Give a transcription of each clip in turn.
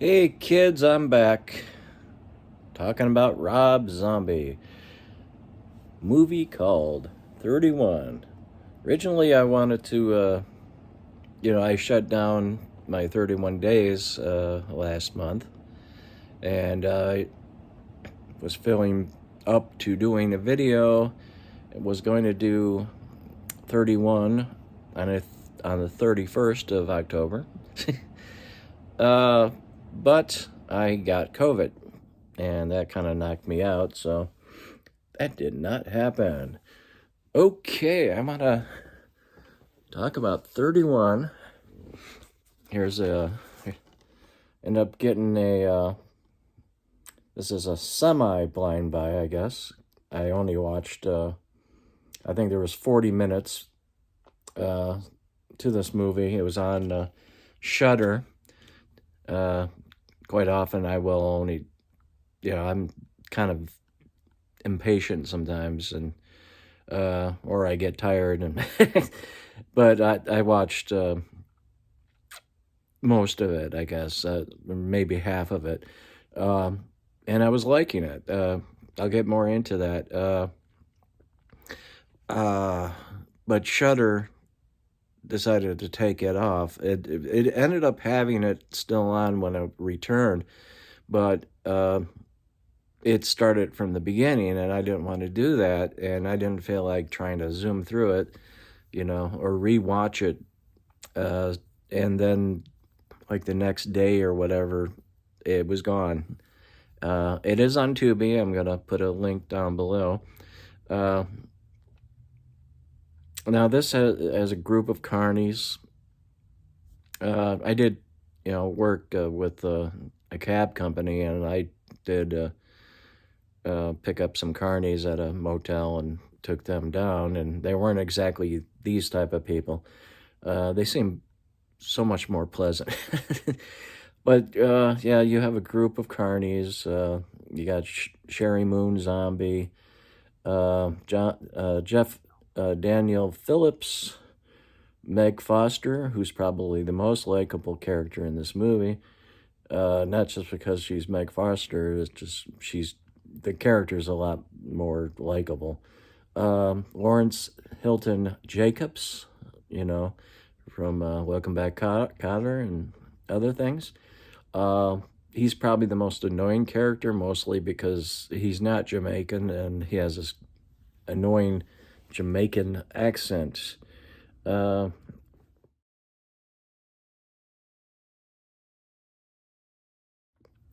Hey kids, I'm back talking about Rob Zombie movie called 31. Originally, I wanted to, I shut down my 31 days last month, and I was filling up to doing a video. I was going to do 31 on the 31st of October, uh, but I got COVID, and that kind of knocked me out. So that did not happen. Okay, I'm gonna talk about 31. Here's a end up getting this is a semi-blind buy, I guess. I only watched I think there was 40 minutes to this movie. It was on Shudder. Quite often I will only, I'm kind of impatient sometimes, and or I get tired, and but I watched most of it, I guess, maybe half of it, and I was liking it. I'll get more into that. But Shudder decided to take it off. It ended up having it still on when I returned, but it started from the beginning, and I didn't want to do that, and I didn't feel like trying to zoom through it, or rewatch it, and then like the next day or whatever, it was gone. It is on Tubi. I'm gonna put a link down below. Now this has a group of carnies. I did, work with a cab company, and I did pick up some carnies at a motel and took them down, and they weren't exactly these type of people. They seem so much more pleasant. But yeah, you have a group of carnies. You got Sherry Moon Zombie, Jeff Daniel Phillips, Meg Foster, who's probably the most likable character in this movie. Not just because she's Meg Foster, it's just the character's a lot more likable. Lawrence Hilton Jacobs, from Welcome Back, Kotter and other things. He's probably the most annoying character, mostly because he's not Jamaican and he has this annoying Jamaican accent. Well,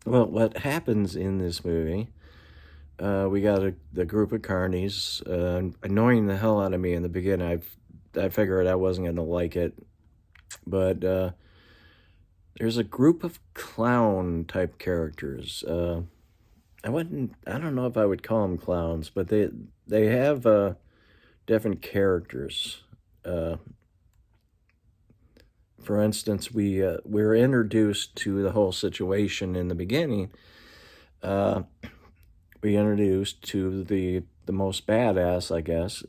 what happens in this movie, we got the group of carnies annoying the hell out of me in the beginning. I figured I wasn't going to like it, but there's a group of clown type characters. I don't know if I would call them clowns, but they have different characters. For instance, we're introduced to the whole situation in the beginning. We introduced to the most badass, I guess,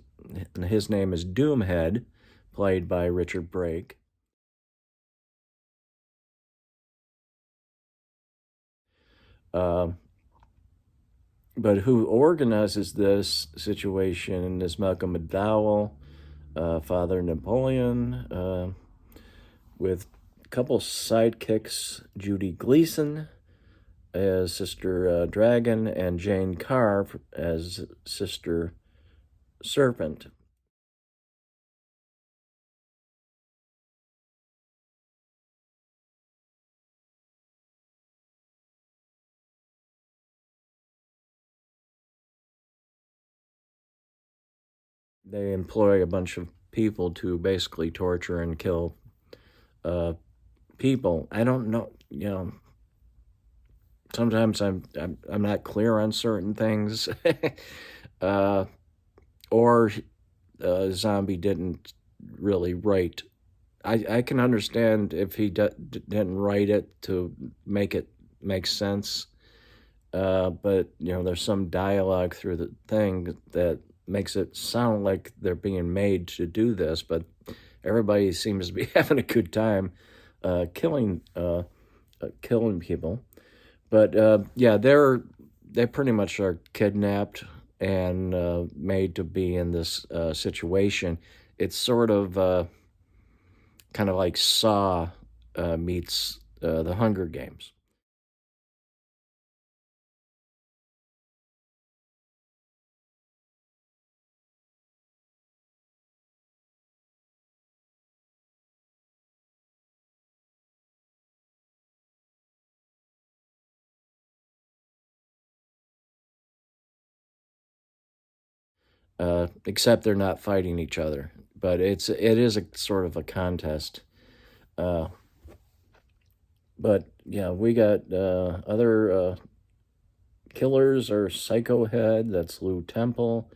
and his name is Doomhead, played by Richard Brake. But who organizes this situation is Malcolm McDowell, Father Napoleon, with a couple sidekicks, Judy Gleason as Sister Dragon, and Jane Carr as Sister Serpent. They employ a bunch of people to basically torture and kill people. I don't know, sometimes I'm not clear on certain things, or Zombie didn't really write. I can understand if he didn't write it to make it make sense, but there's some dialogue through the thing that makes it sound like they're being made to do this, but everybody seems to be having a good time killing killing people. But yeah, they pretty much are kidnapped and made to be in this situation. It's sort of kind of like Saw meets the Hunger Games. Except they're not fighting each other, but it is a sort of a contest. Uh, but yeah, we got other killers are Psycho Head, that's Lou Temple.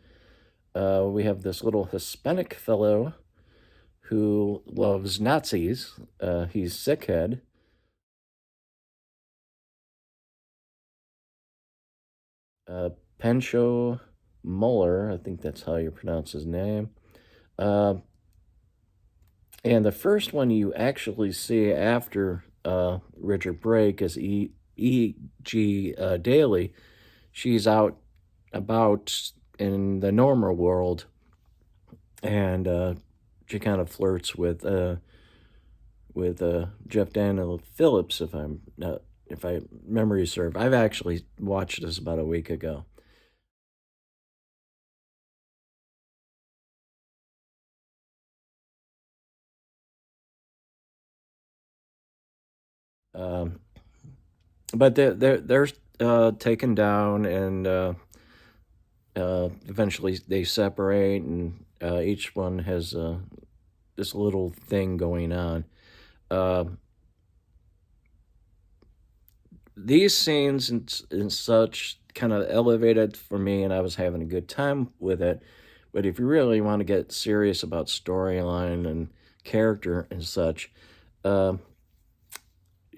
We have this little Hispanic fellow who loves Nazis. He's Sickhead. Uh, Pencho Muller, I think that's how you pronounce his name. Uh, and the first one you actually see after Richard Brake is E.G. Daly. She's out about in the normal world, and she kind of flirts with Jeff Daniel Phillips, if I'm not if I memory serve. I've actually watched this about a week ago. Um, but they're taken down, and eventually they separate, and each one has this little thing going on. Uh, these scenes and such kind of elevated for me, and I was having a good time with it. But if you really want to get serious about storyline and character and such, uh,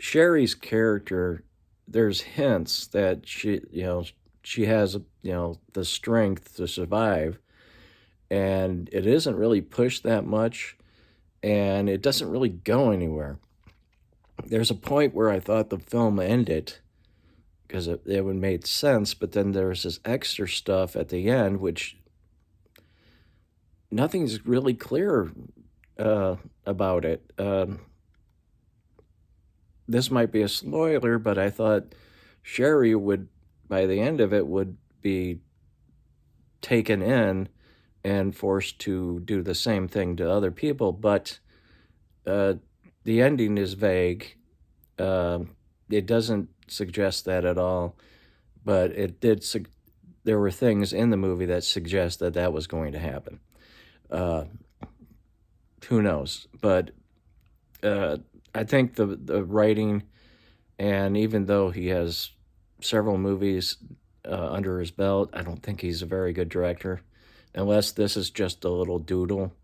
Sherry's character, there's hints that she has, the strength to survive, and it isn't really pushed that much, and it doesn't really go anywhere. There's a point where I thought the film ended because it would make sense, but then there's this extra stuff at the end, which nothing's really clear uh, about it. This might be a spoiler, but I thought Sherry would, by the end of it, would be taken in and forced to do the same thing to other people, but uh, the ending is vague. It doesn't suggest that at all, but it did. There were things in the movie that suggest that that was going to happen. Uh, who knows? But uh, I think the writing, and even though he has several movies under his belt, I don't think he's a very good director, unless this is just a little doodle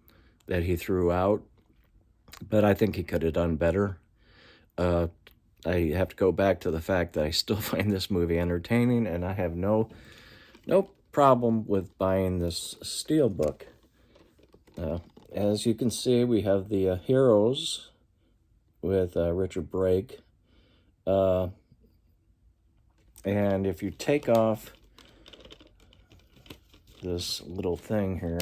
that he threw out. But I think he could have done better. Uh, I have to go back to the fact that I still find this movie entertaining, and I have no problem with buying this steelbook. Uh, as you can see, we have the Heroes with Richard Brake. Uh, and if you take off this little thing here,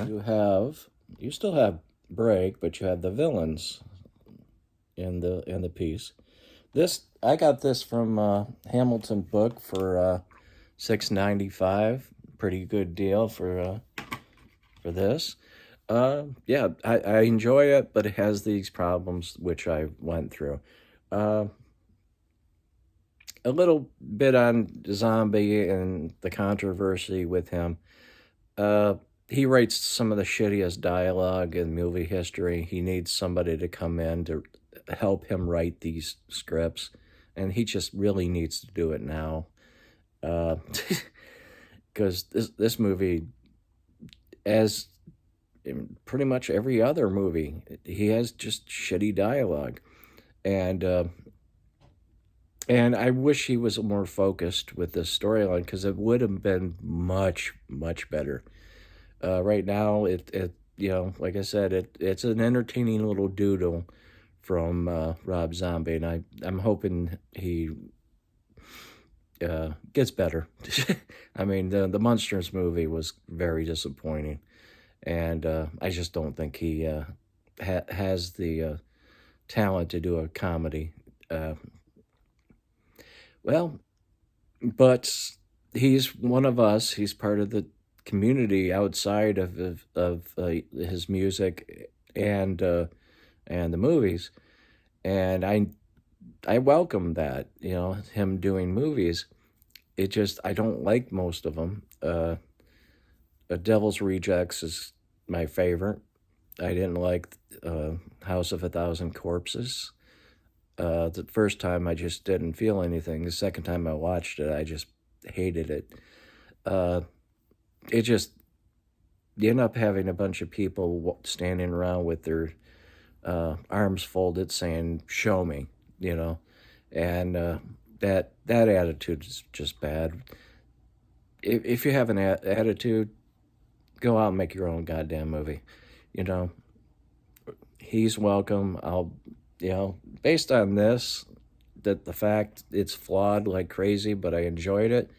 you still have Brake, but you have the villains in the piece. This I got this from Hamilton Book for $6.95. Pretty good deal for this. Yeah, I enjoy it, but it has these problems which I went through. Uh, a little bit on Zombie and the controversy with him. Uh, he writes some of the shittiest dialogue in movie history. He needs somebody to come in to help him write these scripts, and he just really needs to do it now. Because this movie, as in pretty much every other movie, he has just shitty dialogue, and and I wish he was more focused with this storyline because it would have been much better. Right now, like I said, it's an entertaining little doodle from Rob Zombie, and I'm hoping he gets better. I mean, the Munsters movie was very disappointing, and I just don't think he has the talent to do a comedy. Uh, well, but he's one of us. He's part of the community outside of his music and the movies, and I welcome that. You know, him doing movies. It just I don't like most of them. Devil's Rejects is my favorite. I didn't like House of a Thousand Corpses. The first time I just didn't feel anything. The second time I watched it, I just hated it. Uh, it just you end up having a bunch of people standing around with their arms folded, saying "Show me," you know, and that attitude is just bad. If you have an attitude, go out and make your own goddamn movie. You know, he's welcome. Based on this, that the fact it's flawed like crazy, but I enjoyed it.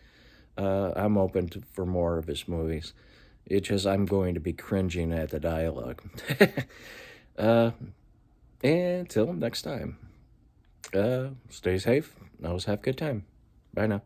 I'm open for more of his movies. It's just I'm going to be cringing at the dialogue. uh, until next time, stay safe. Always have a good time. Bye now.